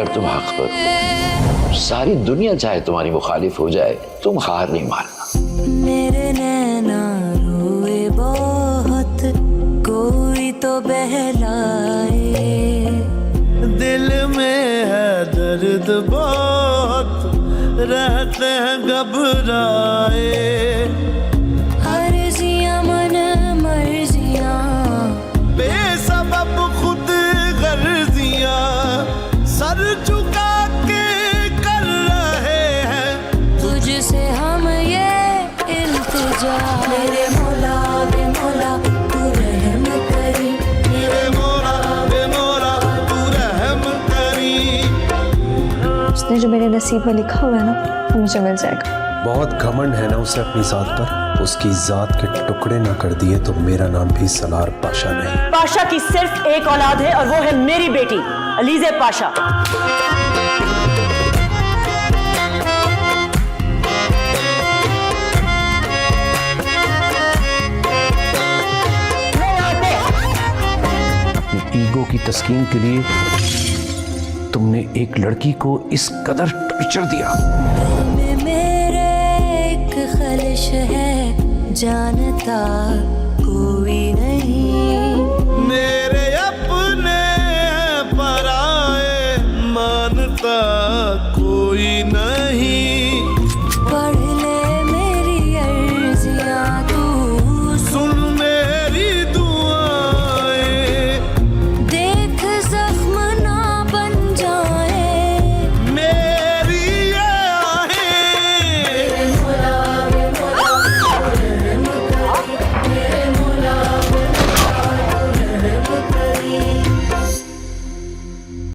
अगर तुम हक पर, सारी दुनिया चाहे तुम्हारी मुखालिफ हो जाए, तुम हार नहीं मानना। मेरे नैना रोए बहुत, कोई तो बहलाए। दिल में है दर्द बहुत, रहते हैं घबराए। अर्जियां मन मर्जियां, बेसबब खुद गर्जियां, सर झुका के कर रहे हैं तुझसे हम ये इल्तिजा। मेरे मौला बे मौला तू रहम करी, मेरे मोला बे मोला तू रहम करी। उसने जो मेरे नसीब में लिखा हुआ है ना, वो मुझे मिल जाएगा। बहुत घमंड है ना उसे अपनी जात पर। उसकी जात के टुकड़े ना कर दिए तो मेरा नाम भी सलार पाशा नहीं। पाशा की सिर्फ एक औलाद है और वो है मेरी बेटी अलीज़े पाशा। अपनी ईगो की तस्कीन के लिए तुमने एक लड़की को इस कदर टॉर्चर दिया। में मेरे एक ख्वाहिश है, जानता कोई नहीं।